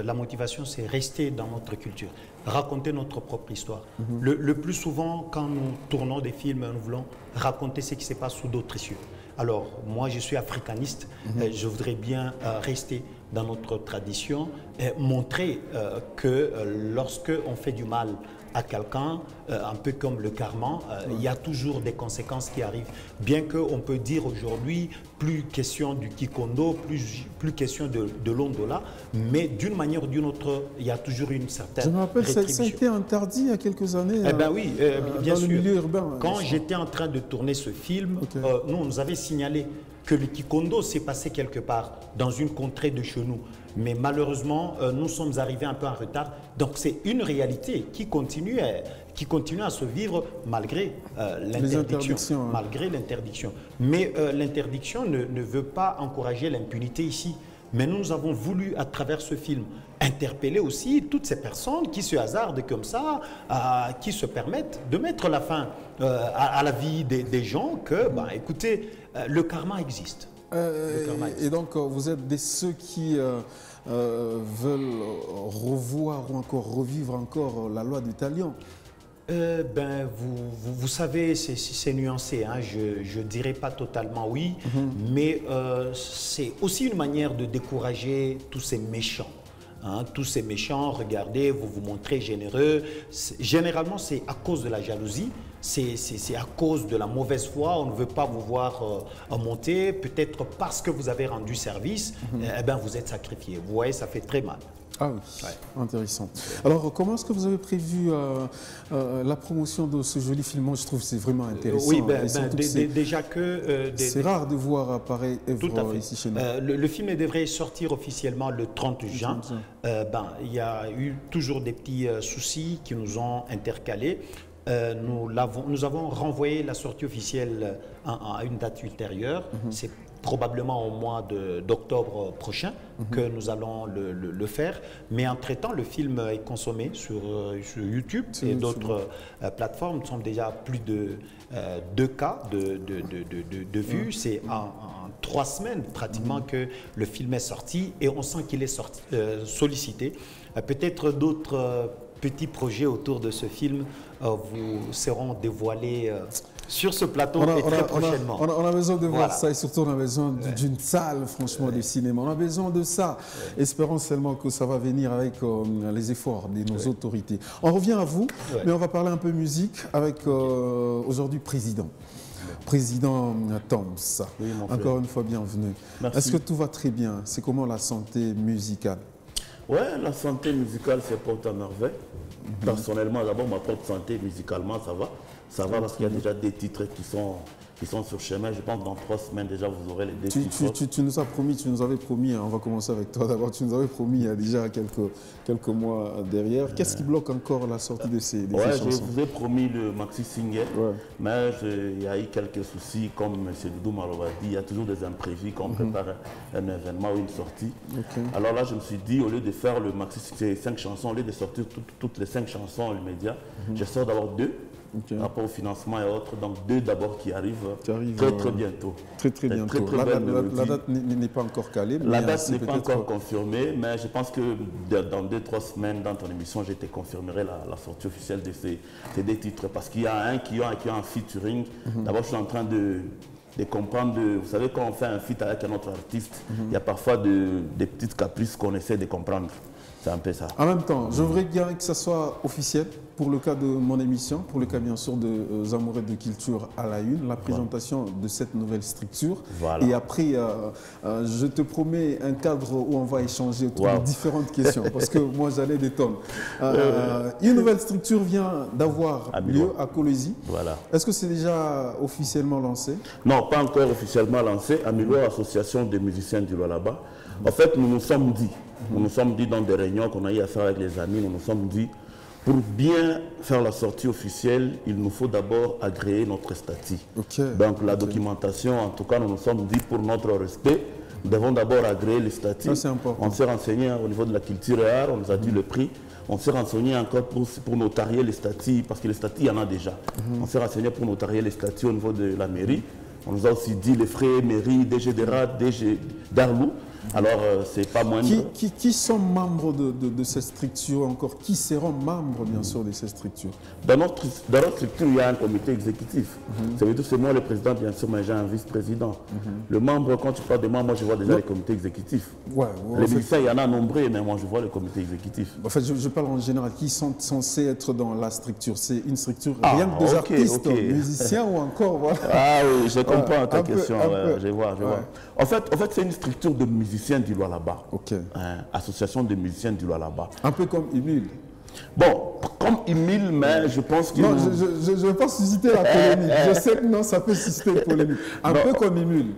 la motivation, c'est rester dans notre culture, raconter notre propre histoire. Le plus souvent, quand nous tournons des films, nous voulons raconter ce qui se passe sous d'autres cieux. Alors, moi, je suis africaniste, je voudrais bien rester dans notre tradition et montrer que lorsque on fait du mal à quelqu'un, un peu comme le karma, il y a toujours des conséquences qui arrivent. Bien qu'on peut dire aujourd'hui, plus question du kikondo, plus question de l'ondola, mais d'une manière ou d'une autre, il y a toujours une certaine rétribution. Je me rappelle, ça a été interdit il y a quelques années oui, bien dans sûr. le milieu urbain. Quand j'étais en train de tourner ce film, nous, on nous avait signalé que le kikondo s'est passé quelque part dans une contrée de chez nous. Mais malheureusement, nous sommes arrivés un peu en retard. Donc c'est une réalité qui continue à se vivre malgré l'interdiction. Malgré l'interdiction. Mais l'interdiction ne veut pas encourager l'impunité ici. Mais nous avons voulu, à travers ce film, interpeller aussi toutes ces personnes qui se hasardent comme ça, qui se permettent de mettre la fin à la vie des gens, que, écoutez, le karma existe. Et donc, vous êtes de ceux qui veulent revoir ou encore revivre encore la loi du talion. Vous savez, c'est nuancé. Hein. Je ne dirais pas totalement oui, mais c'est aussi une manière de décourager tous ces méchants. Hein, tous ces méchants, regardez, vous vous montrez généreux. Généralement, c'est à cause de la jalousie, c'est à cause de la mauvaise foi. On ne veut pas vous voir monter. Peut-être parce que vous avez rendu service, eh ben, vous êtes sacrifié. Vous voyez, ça fait très mal. Ah oui, intéressant. Alors, comment est-ce que vous avez prévu la promotion de ce joli film? Moi, je trouve que c'est vraiment intéressant. Oui, déjà que... c'est rare de voir pareil œuvre ici chez nous. Le film devrait sortir officiellement le 30 juin. Il y a eu toujours des petits soucis qui nous ont intercalés. Nous avons renvoyé la sortie officielle à une date ultérieure. C'est probablement au mois d'octobre prochain que nous allons le faire. Mais entre-temps, le film est consommé sur YouTube et d'autres plateformes. Nous sommes déjà plus de 2K de vues. C'est en 3 semaines pratiquement que le film est sorti et on sent qu'il est sollicité. Peut-être d'autres petits projets autour de ce film vous seront dévoilés sur ce plateau et très prochainement. On a besoin de voir ça et surtout on a besoin d'une salle, franchement, de cinéma. On a besoin de ça. Espérons seulement que ça va venir avec les efforts de nos autorités. On revient à vous, mais on va parler un peu musique avec aujourd'hui Président. Président Toms, encore une fois, bienvenue. Est-ce que tout va très bien? C'est comment la santé musicale? Ouais, la santé musicale se porte à merveille. Personnellement, d'abord, ma propre santé musicalement, ça va. Ça va parce qu'il y a déjà des titres qui sont sur chemin. Je pense que dans 3 semaines déjà, vous aurez les deux titres. Tu nous as promis, tu nous avais promis, on va commencer avec toi d'abord, tu nous avais promis il y a déjà quelques mois derrière. Qu'est-ce qui bloque encore la sortie de ces chansons? Je vous ai promis le maxi single, mais il y a eu quelques soucis, comme M. Doudou Maloba dit, il y a toujours des imprévus quand on prépare un événement ou une sortie. Alors là, je me suis dit, au lieu de faire le maxi, c'est 5 chansons, au lieu de sortir toutes les 5 chansons immédiates, je sors d'abord 2. Par rapport au financement et autres, donc 2 d'abord qui arrivent très bientôt. Très bientôt. La date n'est pas encore calée. La date n'est pas encore confirmée, mais je pense que dans 2-3 semaines, dans ton émission, je te confirmerai la sortie officielle de ces 2 titres. Parce qu'il y a un qui a un featuring. D'abord, je suis en train de comprendre, vous savez, quand on fait un feat avec un autre artiste, il y a parfois des petites caprices qu'on essaie de comprendre. C'est un peu ça. En même temps, je voudrais bien que ça soit officiel pour le cas de mon émission, pour le cas bien sûr de Amoureux de Culture à la Une, la présentation de cette nouvelle structure. Et après, je te promets un cadre où on va échanger autour de différentes questions, parce que moi j'allais des tonnes. Une nouvelle structure vient d'avoir lieu à Colosi. Est-ce que c'est déjà officiellement lancé? Non, pas encore officiellement lancé. Amilo, association des musiciens du Lualaba. En fait, nous nous sommes dit dans des réunions qu'on a eu à faire avec les amis, nous nous sommes dit, pour bien faire la sortie officielle, il nous faut d'abord agréer notre statut. Donc la documentation, en tout cas, nous nous sommes dit, pour notre respect, nous devons d'abord agréer les statuts. On s'est renseigné au niveau de la culture et art, on nous a dit le prix. On s'est renseigné encore pour notarier les statuts, parce que les statuts, il y en a déjà. On s'est renseigné pour notarier les statuts au niveau de la mairie. On nous a aussi dit les frais mairie, DG d'Era, DG d'Arlou. Alors, c'est pas moindre. Qui sont membres de cette structure encore? Qui seront membres, bien sûr, de cette structure? Dans notre structure, il y a un comité exécutif. Ça veut dire que c'est moi le président, bien sûr, mais j'ai un vice-président. Le membre, quand tu parles de membres, moi, je vois déjà les comités exécutifs. Les musiciens, il y en a nombreux, mais moi, je vois le comité exécutif. En fait, je parle en général. Qui sont censés être dans la structure? C'est une structure rien que des artistes, musiciens ou encore, voilà. Ah oui, je comprends ta question. Je vois. En fait, c'est une structure de musiciens du Lualaba. Association de musiciens du Lualaba. Un peu comme Emile. Bon, comme Emile, mais je pense que... Non, je ne veux pas susciter la polémique. Je sais que non, ça peut susciter une polémique. Un peu comme Emile.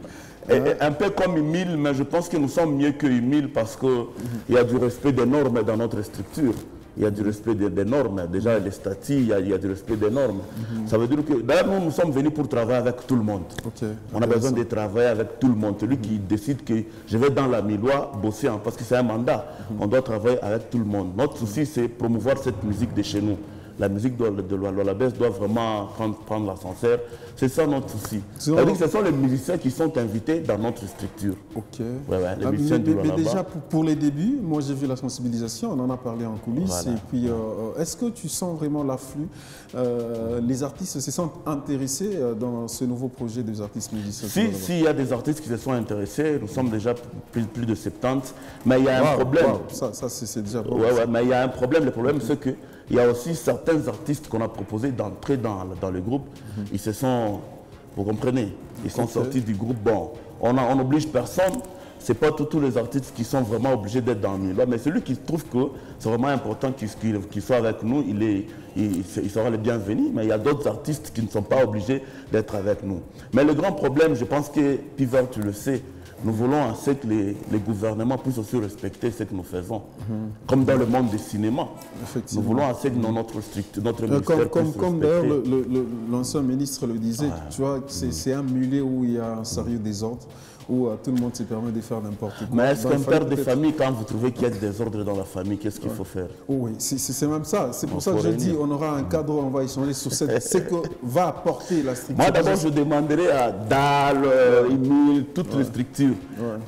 Un peu comme Emile, mais je pense que nous sommes mieux que Emile parce qu'il y a du respect des normes dans notre structure. Il y a du respect des normes. Déjà, les statuts, il y a du respect des normes. Ça veut dire que, d'ailleurs, nous sommes venus pour travailler avec tout le monde. On a besoin de travailler avec tout le monde. Celui qui décide que je vais dans la Milois bosser, parce que c'est un mandat. On doit travailler avec tout le monde. Notre souci, c'est promouvoir cette musique de chez nous. la musique de Lualabès doit vraiment prendre l'ascenseur. C'est ça notre souci. C'est-à-dire que ce sont les musiciens qui sont invités dans notre structure. Ok. Les musiciens du mais déjà, pour les débuts, moi j'ai vu la sensibilisation, on en a parlé en coulisses. Voilà. Et puis, est-ce que tu sens vraiment l'afflux? Les artistes se sentent intéressés dans ce nouveau projet des artistes musiciens? Si, il y a des artistes qui se sont intéressés, nous sommes déjà plus de 70, mais il y a un problème. Ça c'est déjà bon. Mais il y a un problème. Le problème, c'est qu'il y a aussi certains artistes qu'on a proposé d'entrer dans le groupe. Ils se sont, vous comprenez, ils sont sortis du groupe. Bon, on n'oblige personne. Ce n'est pas tous les artistes qui sont vraiment obligés d'être dans le milieu. Mais celui qui trouve que c'est vraiment important qu'il soit avec nous, il sera le bienvenu. Mais il y a d'autres artistes qui ne sont pas obligés d'être avec nous. Mais le grand problème, je pense que, Piver, tu le sais, nous voulons assez que les gouvernements puissent aussi respecter ce que nous faisons. Comme dans le monde du cinéma. Nous voulons assez que notre ministère comme d'ailleurs l'ancien ministre le disait, tu vois, c'est un milieu où il y a un sérieux désordre, où tout le monde se permet de faire n'importe quoi. Mais est-ce qu'un père de famille, quand vous trouvez qu'il y a des désordres dans la famille, qu'est-ce qu'il faut faire? Oui, c'est même ça. C'est pour ça que je dis, on aura un cadre où on va échanger sur ce que va apporter la structure. Moi d'abord, je demanderai à DAL, Emile, toutes les structures.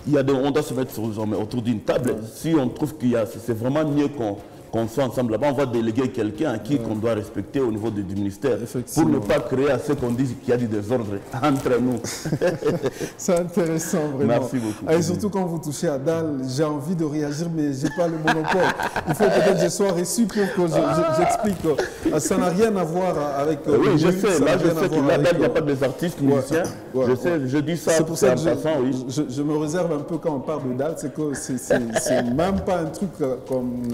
On doit se mettre autour d'une table. Si on trouve qu'il y a, c'est vraiment mieux qu'on soit ensemble là-bas, on va déléguer quelqu'un à qui qu'on doit respecter au niveau du ministère pour ne pas créer à ce qu'on dise qu'il y a du désordre entre nous. C'est intéressant, vraiment. Merci beaucoup. Et surtout quand vous touchez à DAL, j'ai envie de réagir, mais je n'ai pas le monopole. Il faut peut-être que je sois reçu pour que j'explique. Ça n'a rien à voir avec... oui, je sais. Là, je sais que là-bas, il n'y a pas des artistes musiciens. Je sais, je dis ça. C'est pour ça que je me réserve un peu quand on parle de DAL, c'est que c'est même pas un truc comme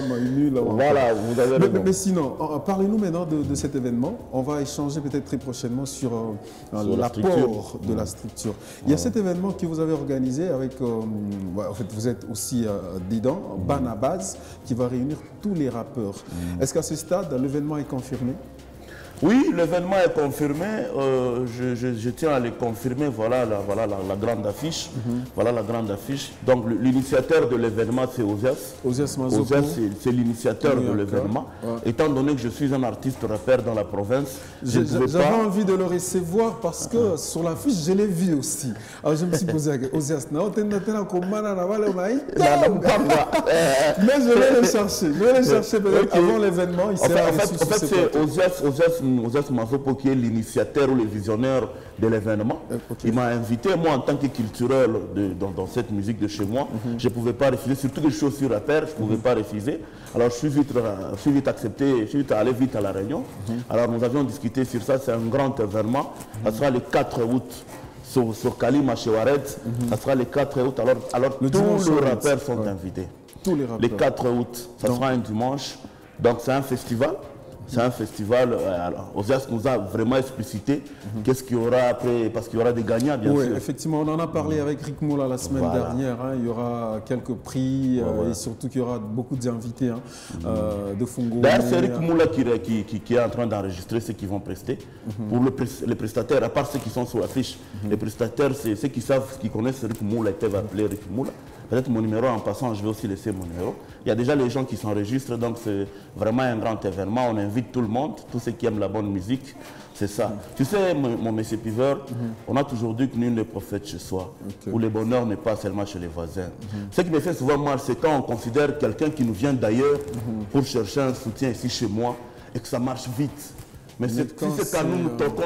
une... Voilà, vous avez raison. Mais sinon, parlez-nous maintenant de cet événement. On va échanger peut-être très prochainement sur l'apport de la structure. Il y a cet événement que vous avez organisé avec, en fait, vous êtes aussi dedans, Banabaz, qui va réunir tous les rappeurs. Est-ce qu'à ce stade, l'événement est confirmé? Oui, l'événement est confirmé. Je tiens à le confirmer. Voilà la grande affiche. Voilà la grande affiche. Donc, l'initiateur de l'événement, c'est Ozias. Ozias Mazoko. Ozias, c'est l'initiateur de l'événement. Étant donné que je suis un artiste rappeur dans la province, j'avais envie de le recevoir parce que sur l'affiche, je l'ai vu aussi. Alors, je me suis posé avec Ozias. Mais je vais le chercher. Je vais le chercher peut-être avant l'événement. En fait, c'est Ozias Mazoko qui est l'initiateur ou le visionnaire de l'événement. Il m'a invité, moi en tant que culturel dans cette musique de chez moi. Je ne pouvais pas refuser, surtout que je suis aussi rappeur, je ne pouvais pas refuser. Alors je suis vite accepté, je suis vite allé vite à la réunion. Alors nous avions discuté sur ça, c'est un grand événement. Ça sera le 4 août. Sur Kalima chez Wared, ça sera le 4 août. Alors tous les rappeurs sont invités. Tous les rappeurs. Le 4 août, ça sera un dimanche. Donc c'est un festival. C'est un festival. Ozias nous a vraiment explicité qu'est-ce qu'il y aura après, parce qu'il y aura des gagnants, bien sûr. Oui, effectivement, on en a parlé avec Rick Moula la semaine dernière. Il y aura quelques prix et surtout qu'il y aura beaucoup d'invités de Fungo. D'ailleurs, c'est Rick Moula qui est en train d'enregistrer ceux qui vont prester. Pour les prestataires, à part ceux qui sont sur l'affiche, les prestataires, c'est ceux qui savent, qui connaissent Rick Moula, ils peuvent appeler Rick Moula. Peut-être mon numéro en passant, je vais aussi laisser mon numéro. Il y a déjà les gens qui s'enregistrent, donc c'est vraiment un grand événement. On invite tout le monde, tous ceux qui aiment la bonne musique, c'est ça. Tu sais, mon monsieur Piver, on a toujours dit que nul n'est prophète chez soi, où le bonheur n'est pas seulement chez les voisins. Ce qui me fait souvent mal, c'est quand on considère quelqu'un qui nous vient d'ailleurs pour chercher un soutien ici chez moi et que ça marche vite. Mais si c'est quand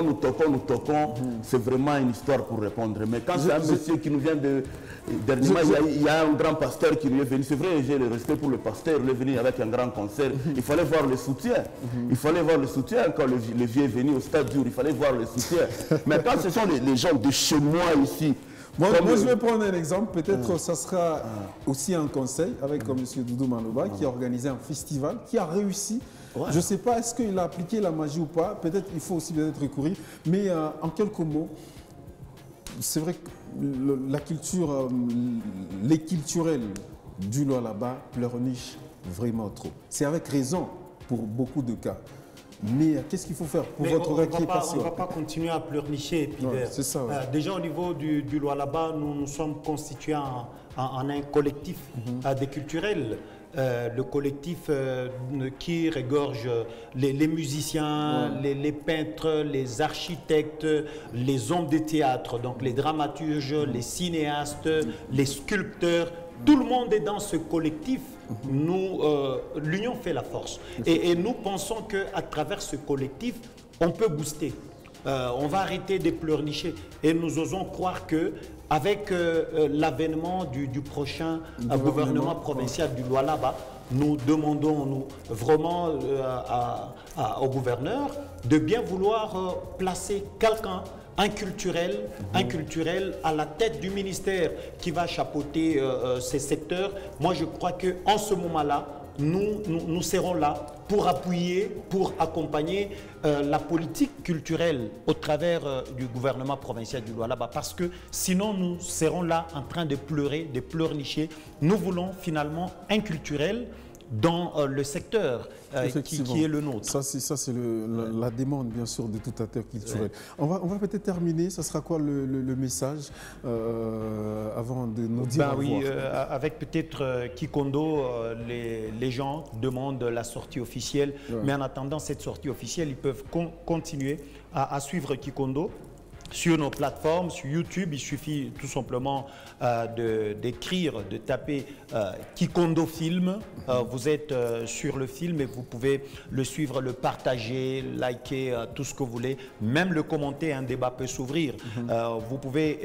nous toquons, c'est vraiment une histoire pour répondre. Mais quand c'est un monsieur qui nous vient de... Dernièrement, il y a un grand pasteur qui lui est venu. C'est vrai, j'ai le respect pour le pasteur. Il est venu avec un grand concert. Il fallait voir le soutien. Il fallait voir le soutien quand le vieux est venu au stade dur. Il fallait voir le soutien. Mais quand ce sont les gens de chez moi ici... Moi, je vais prendre un exemple. Peut-être que ça sera aussi un conseil avec M. Doudou Manoba qui a organisé un festival, qui a réussi. Je ne sais pas, est-ce qu'il a appliqué la magie ou pas. Peut-être il faut aussi peut-être recourir. Mais en quelques mots, c'est vrai que la culture, les culturels du Lualaba pleurnichent vraiment trop. C'est avec raison pour beaucoup de cas. Mais qu'est-ce qu'il faut faire pour votre récupération? On ne va pas continuer à pleurnicher. C'est ça. Déjà au niveau du Lualaba, nous nous sommes constitués en un collectif des culturels. le collectif qui regorge les musiciens, les peintres, les architectes, les hommes de théâtre, donc les dramaturges, les cinéastes, les sculpteurs. Tout le monde est dans ce collectif. L'union fait la force. Et nous pensons qu'à travers ce collectif, on peut booster. On va arrêter de pleurnicher. Et nous osons croire que avec l'avènement du prochain gouvernement provincial du Lualaba, nous demandons vraiment au gouverneur de bien vouloir placer quelqu'un, un culturel à la tête du ministère qui va chapeauter ces secteurs. Moi, je crois qu'en ce moment-là, nous serons là pour appuyer, pour accompagner la politique culturelle au travers du gouvernement provincial du Lualaba, parce que sinon nous serons là en train de pleurer, de pleurnicher. Nous voulons finalement un culturel dans le secteur qui est le nôtre. Ça, c'est la demande, bien sûr, de tout acteur culturel. On va peut-être terminer. Ça sera quoi le message avant de nous dire au revoir? Avec peut-être Kikondo, les gens demandent la sortie officielle. Mais en attendant cette sortie officielle, ils peuvent continuer à suivre Kikondo. Sur nos plateformes, sur YouTube, il suffit tout simplement d'écrire, de taper Kikondo Film. Vous êtes sur le film et vous pouvez le suivre, le partager, liker, tout ce que vous voulez. Même le commenter, un débat peut s'ouvrir. Vous pouvez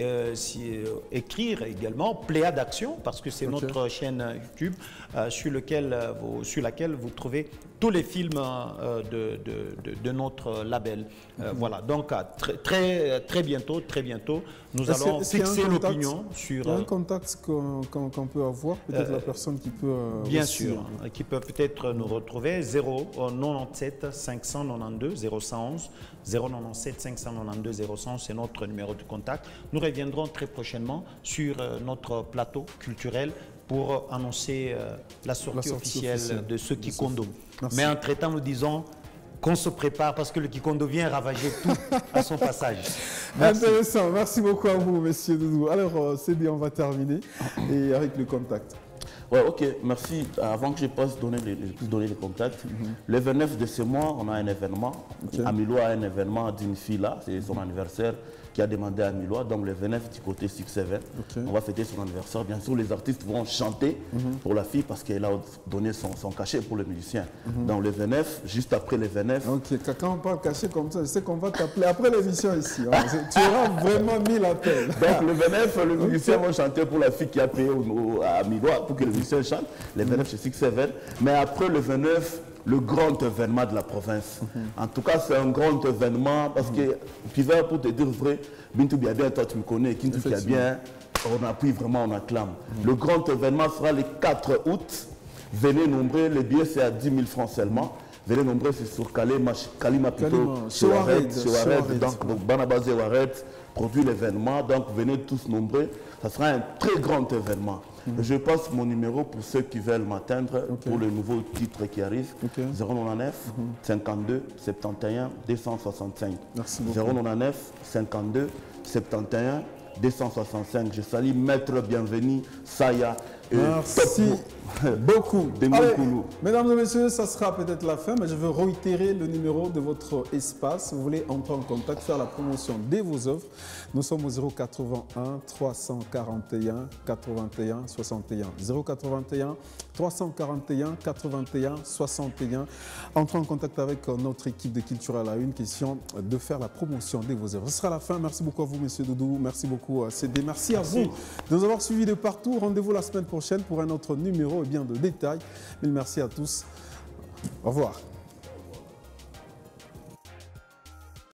écrire également Pléiade Action, parce que c'est notre chaîne YouTube sur laquelle vous trouvez tous les films de notre label. Voilà, donc très bientôt, nous allons fixer l'opinion sur... Il y a un contact qu'on peut avoir, peut-être la personne qui peut... bien sûr, qui peut peut-être nous retrouver, 097 592 0111, 097 592 0111, c'est notre numéro de contact. Nous reviendrons très prochainement sur notre plateau culturel pour annoncer la sortie officielle de ce Kikondo. Mais entre-temps, nous disons qu'on se prépare parce que le Kikondo vient ravager tout à son passage. Merci. Intéressant. Merci beaucoup à vous, monsieur Doudou. Alors, c'est bien, on va terminer et avec le contact. Ouais, ok, merci. Avant que je passe donner les contacts, le 29 de ce mois, on a un événement. Amilois a un événement d'une fille là, c'est son anniversaire qui a demandé à Amilois. Donc le 29 du côté 6-7, on va fêter son anniversaire. Bien sûr, les artistes vont chanter pour la fille parce qu'elle a donné son cachet pour le musicien. Donc le 29, juste après le 29. Ok, quand on parle cachet comme ça, je sais qu'on va t'appeler après l'émission ici. Hein. Tu auras vraiment mis l'appel. Donc le 29, le musicien va chanter pour la fille qui a payé à Amilois pour que le musicien chante. Le 29 chez 6-7. Mais après le 29, le grand événement de la province. En tout cas, c'est un grand événement parce que, pour te dire vrai, Bintou Biabia, toi tu me connais, Kintou Biabia, on appuie vraiment, on acclame. Le grand événement sera le 4 août. Venez nombreux, les billets c'est à 10 000 francs seulement. Venez nombreux, c'est sur Kalima plutôt, chez Wared. Donc Banabazé Wared produit l'événement, donc venez tous nombreux. Ça sera un très grand événement. Je passe mon numéro pour ceux qui veulent m'atteindre pour le nouveau titre qui arrive. 099 52 71 265. Merci beaucoup. 099 52 71 265. Je salue Maître Bienvenu, Saya. Merci beaucoup. Mesdames et messieurs, ça sera peut-être la fin, mais je veux réitérer le numéro de votre espace. Vous voulez entrer en contact, faire la promotion de vos œuvres. Nous sommes au 081 341 81 61. 081 341 81 61. Entrez en contact avec notre équipe de Culture à la Une, question de faire la promotion de vos œuvres. Ce sera la fin. Merci beaucoup à vous, monsieur Doudou. Merci beaucoup à CD. Merci à vous de nous avoir suivis de partout. Rendez-vous la semaine prochaine pour un autre numéro et bien de détails. Mille merci à tous. Au revoir.